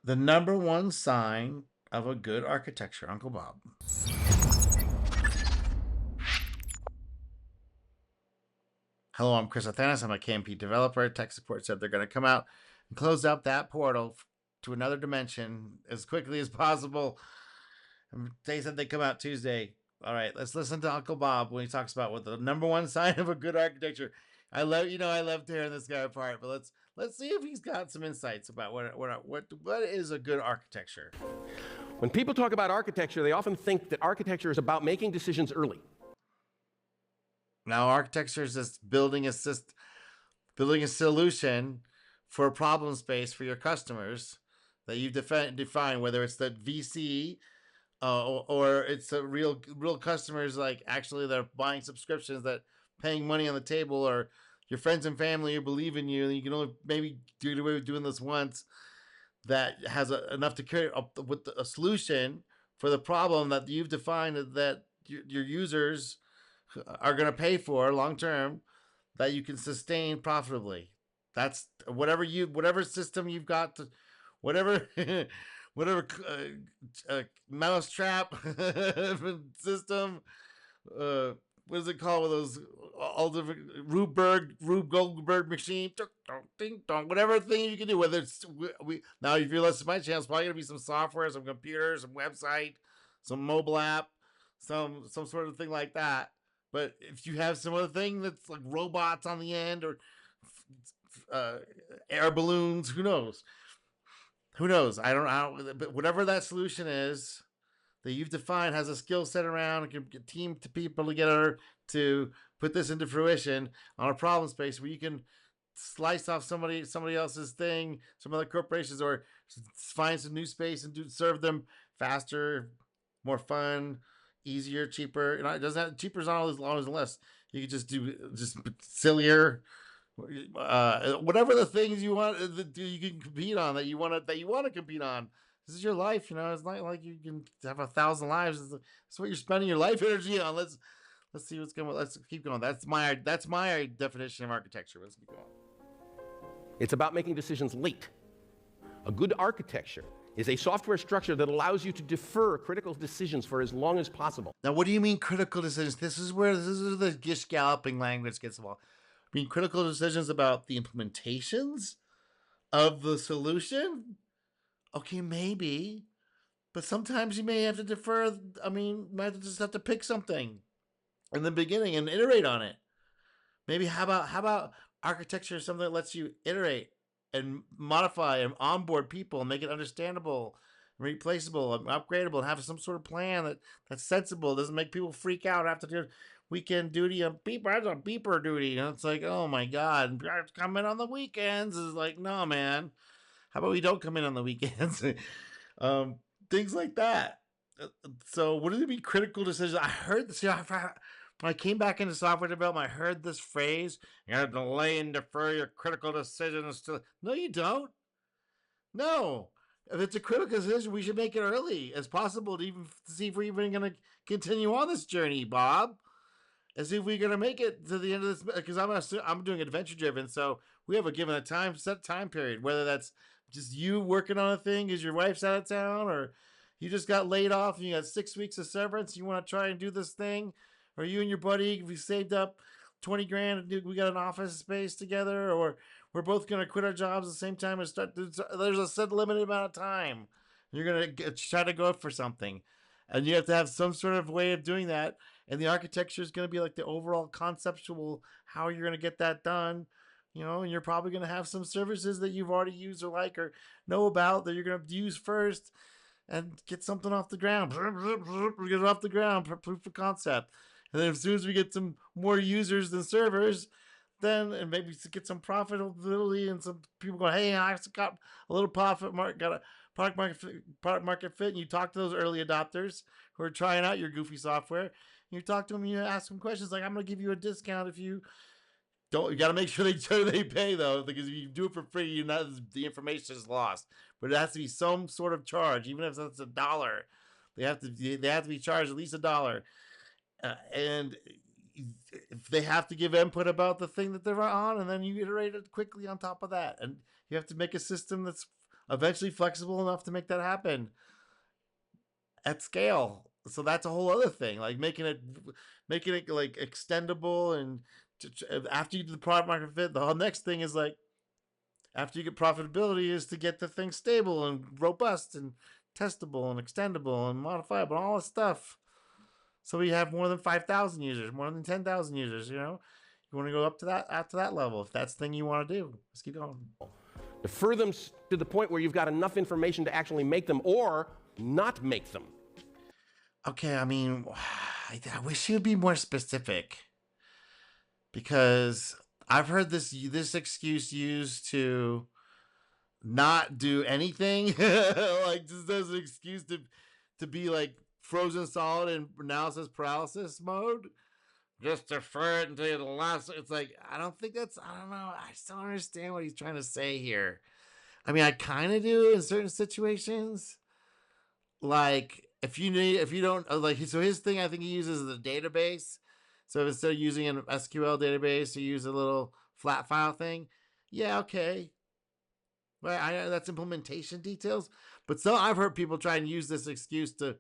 The number one sign of a good architecture, Uncle Bob. Hello, I'm Chris Athanas. I'm a KMP developer. Tech support said they're going to come out and close up that portal to another dimension as quickly as possible. They said they come out Tuesday. All right, let's listen to Uncle Bob when he talks about what the number one sign of a good architecture. I love tearing this guy apart, but let's see if he's got some insights about what is a good architecture. When people talk about architecture, they often think that architecture is about making decisions early. Now, architecture is just building a solution for a problem space for your customers that you define, whether it's the VC or it's a real customers, like actually they're buying subscriptions, that paying money on the table, or your friends and family who believe in you, and you can only maybe do away with doing this once, that has enough to carry up with a solution for the problem that you've defined that your users are going to pay for long term, that you can sustain profitably. That's whatever system you've got to, whatever whatever mousetrap system, what is it called with those all different Rube Goldberg machine, whatever thing you can do, whether it's now, if you're listening to my channel, it's probably gonna be some software, some computer, some website, some mobile app, some sort of thing like that. But if you have some other thing that's like robots on the end, or air balloons, who knows? Who knows? I don't know. But whatever that solution is that you've defined has a skill set around, can get team to people together to put this into fruition on a problem space where you can slice off somebody else's thing, some other corporations, or find some new space and serve them faster, more fun, easier, cheaper. It doesn't have, cheaper is not always less. You could just do just sillier, whatever the things you want that you can compete on, that you want to compete on. This is your life, it's not like you can have 1,000 lives. It's what you're spending your life energy on. Let's see what's going. Let's keep going. That's my definition of architecture. Let's keep going. It's about making decisions late. A good architecture is a software structure that allows you to defer critical decisions for as long as possible. Now, what do you mean critical decisions? This is where the gish galloping language gets involved. I mean, critical decisions about the implementations of the solution. Okay, maybe, but sometimes you may have to defer. I mean, you might just have to pick something in the beginning and iterate on it. Maybe how about architecture, something that lets you iterate and modify and onboard people and make it understandable, replaceable, and upgradable, and have some sort of plan that's sensible, doesn't make people freak out after do weekend duty and beeper duty. And it's like, oh my God, come in on the weekends. Is like, no, man. How about we don't come in on the weekends? Things like that. So what do they mean critical decisions? I heard this. When I came back into software development, I heard this phrase: "You got to delay and defer your critical decisions to." No, you don't. No, if it's a critical decision, we should make it early as possible to see if we're even going to continue on this journey, Bob. And see if we're going to make it to the end of this. Because I'm doing adventure driven, so we have a set time period. Whether that's just you working on a thing because your wife's out of town, or you just got laid off and you got 6 weeks of severance, you want to try and do this thing, or you and your buddy, we saved up 20 grand and we got an office space together, or we're both going to quit our jobs at the same time and start. There's a set limited amount of time you're going to try to go for something, and you have to have some sort of way of doing that, and the architecture is going to be like the overall conceptual how you're going to get that done. And you're probably going to have some services that you've already used or like or know about that you're going to use first and get something off the ground. Get it off the ground, proof of concept. And then as soon as we get some more users than servers, then and maybe get some profitability and some people going, hey, I got a little got a product market fit. And you talk to those early adopters who are trying out your goofy software. And you talk to them and you ask them questions like, I'm going to give you a discount if you don't. You got to make sure they pay though, because if you do it for free, the information is lost. But it has to be some sort of charge, even if it's $1. They have to be charged at least $1, and if they have to give input about the thing that they're on, and then you iterate it quickly on top of that, and you have to make a system that's eventually flexible enough to make that happen at scale. So that's a whole other thing, like making it like extendable, and after you do the product market fit, the whole next thing is like after you get profitability is to get the thing stable and robust and testable and extendable and modifiable and all this stuff. So we have more than 5,000 users, more than 10,000 users. You know, you want to go up to that level if that's the thing you want to do. Let's keep going. Defer them to the point where you've got enough information to actually make them or not make them. Okay, I mean, I wish you would be more specific, because I've heard this excuse used to not do anything, like just as an excuse to be like frozen solid in analysis paralysis mode. Just defer it until the last. It's like I don't know. I still don't understand what he's trying to say here. I mean, I kind of do in certain situations. Like if you don't like, so his thing, I think he uses the database. So instead of using an SQL database, you use a little flat file thing. Yeah, okay. Right, I know that's implementation details, but so I've heard people try and use this excuse to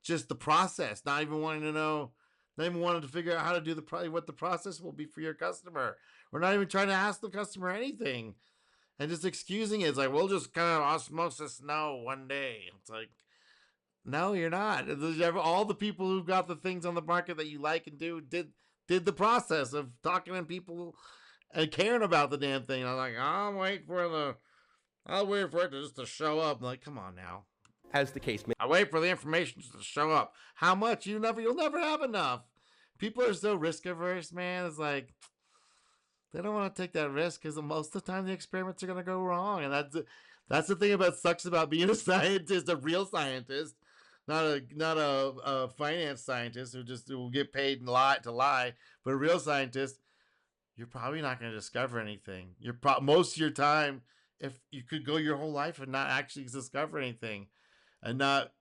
just the process, not even wanting to know, not even wanting to figure out how to do what the process will be for your customer, or not even trying to ask the customer anything, and just excusing it. It's like, we'll just kind of osmosis know one day. It's like, no, you're not. All the people who've got the things on the market that you like and do did the process of talking to people and caring about the damn thing. I'm like, I'll wait for it just to show up. I'm like, come on now. As the case may I wait for the information to show up. How much? You'll never have enough. People are so risk averse, man. It's like they don't want to take that risk because most of the time the experiments are going to go wrong, and that's the thing sucks about being a scientist, a real scientist, not a finance scientist who will get paid and lie, but a real scientist. You're probably not going to discover anything. Most of your time, if you could go your whole life and not actually discover anything, and not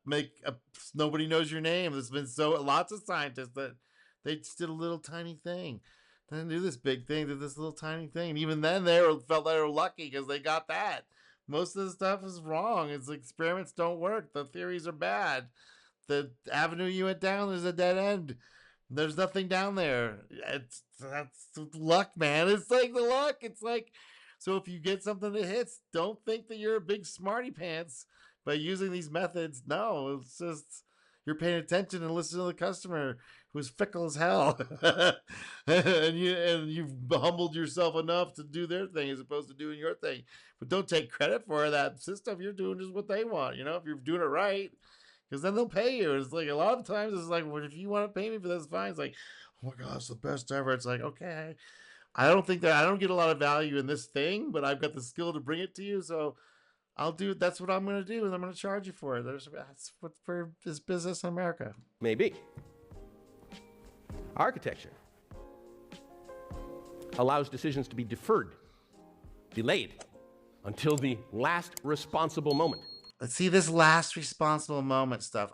nobody knows your name. There's been lots of scientists that they just did a little tiny thing, they didn't do this big thing, did this little tiny thing, and even then felt they were lucky because they got that. Most of the stuff is wrong. It's experiments don't work. The theories are bad. The avenue you went down is a dead end. There's nothing down there. That's luck, man. It's like the luck. It's like, so if you get something that hits, don't think that you're a big smarty pants by using these methods. No, it's just you're paying attention and listening to the customer who's fickle as hell, and you've humbled yourself enough to do their thing as opposed to doing your thing. But don't take credit for that stuff. You're doing just what they want. You know, if you're doing it right, because then they'll pay you. It's like a lot of times it's like, well, if you want to pay me for this, fine. It's like, oh my gosh, the best ever. It's like, okay, I don't get a lot of value in this thing, but I've got the skill to bring it to you, so I'll do. That's what I'm going to do, and I'm going to charge you for it. That's what for this business in America. Maybe. Architecture allows decisions to be deferred, delayed, until the last responsible moment. Let's see this last responsible moment stuff.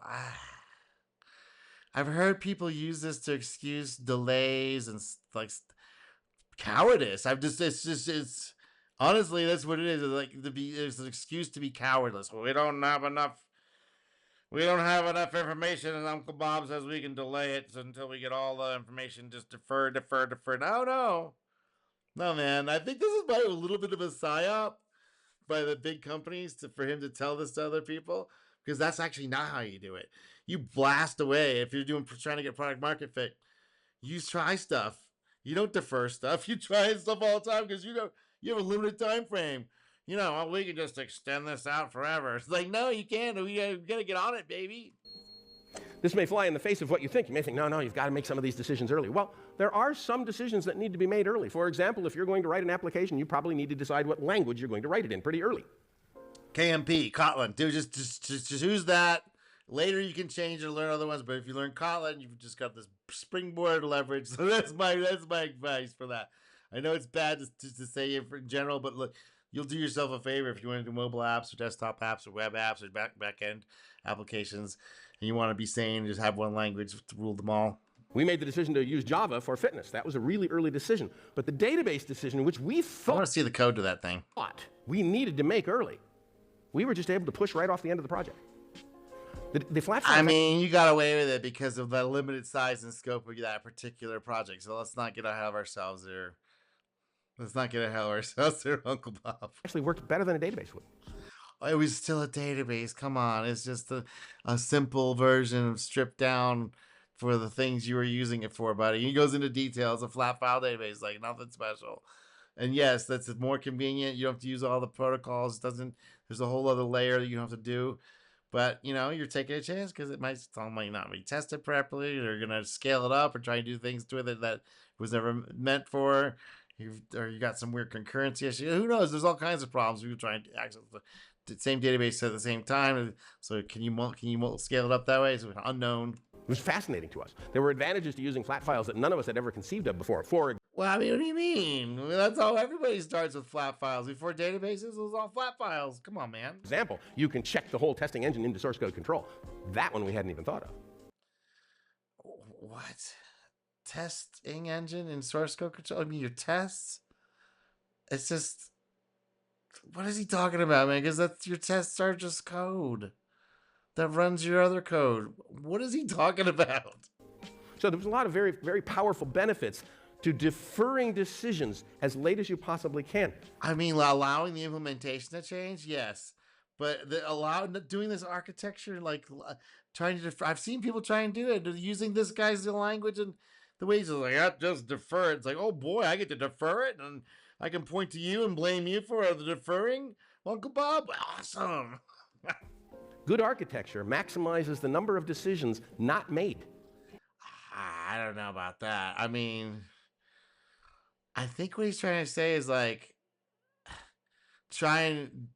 I've heard people use this to excuse delays and like cowardice. It's honestly, that's what it is. It's like it's an excuse to be cowardless. Well, we don't have enough information, and Uncle Bob says we can delay it until we get all the information. Just defer. No, man. I think this is probably a little bit of a psyop by the big companies for him to tell this to other people, because that's actually not how you do it. You blast away. If you're trying to get product market fit, you try stuff. You don't defer stuff. You try stuff all the time because you have a limited time frame. You know, we can just extend this out forever. It's like, no, you can't. We gotta get on it, baby. This may fly in the face of what you think. You may think, no, you've got to make some of these decisions early. Well, there are some decisions that need to be made early. For example, if you're going to write an application, you probably need to decide what language you're going to write it in pretty early. KMP, Kotlin. Dude, just use that. Later you can change and learn other ones, but if you learn Kotlin, you've just got this springboard leverage. So that's my advice for that. I know it's bad to say it in general, but look, you'll do yourself a favor if you want to do mobile apps or desktop apps or web apps or back end applications, and you want to be sane, just have one language to rule them all. We made the decision to use Java for fitness. That was a really early decision. But the database decision, which we I want to see the code to that thing. We needed to make early, We were just able to push right off the end of the project. The flat I files. mean, you got away with it because of the limited size and scope of that particular project. So let's not get ahead of ourselves there. Let's not get ahead of ourselves there, Uncle Bob. Actually worked better than a database would. It was still a database. Come on. It's just a simple version of stripped down for the things you were using it for, buddy. He goes into details. A flat file database, like nothing special. And yes, that's more convenient. You don't have to use all the protocols. There's a whole other layer that you don't have to do. But you're taking a chance because it might not be tested properly. Or you're gonna scale it up or try and do things with it that was never meant for. Or you got some weird concurrency issue. Who knows? There's all kinds of problems. People trying to access the same database at the same time. So can you scale it up that way? It's unknown. It was fascinating to us. There were advantages to using flat files that none of us had ever conceived of before. Well, I mean, what do you mean? That's how everybody starts with flat files. Before databases, it was all flat files. Come on, man. Example, you can check the whole testing engine into source code control. That one we hadn't even thought of. What? Testing engine in source code control? I mean, your tests? It's just... What is he talking about, man? Because your tests are just code that runs your other code. What is he talking about? So there was a lot of very, very powerful benefits to deferring decisions as late as you possibly can. I mean, allowing the implementation to change, yes, but doing this architecture, like trying to I've seen people try and do it using this guy's language and the way he's like, yeah, just defer it. It's like, oh boy, I get to defer it, and I can point to you and blame you for the deferring, Uncle Bob. Awesome. Good architecture maximizes the number of decisions not made. I don't know about that. I mean, I think what he's trying to say is like,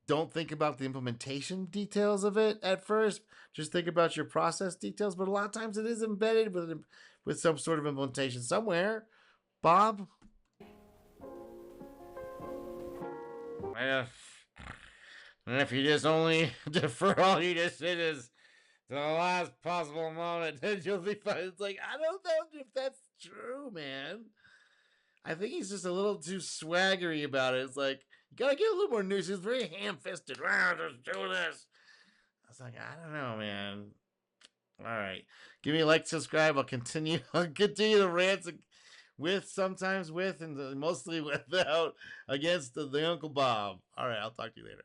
don't think about the implementation details of it at first. Just think about your process details. But a lot of times it is embedded with some sort of implementation somewhere. Bob? And if you just only defer all your decisions to the last possible moment, then you'll be fine. It's like, I don't know if that's true, man. I think he's just a little too swaggery about it. It's like, you gotta get a little more news. He's very ham-fisted. Just do this. I was like, I don't know, man. All right. Give me a like, subscribe. I'll continue the rants sometimes with, and mostly without, against the Uncle Bob. All right, I'll talk to you later.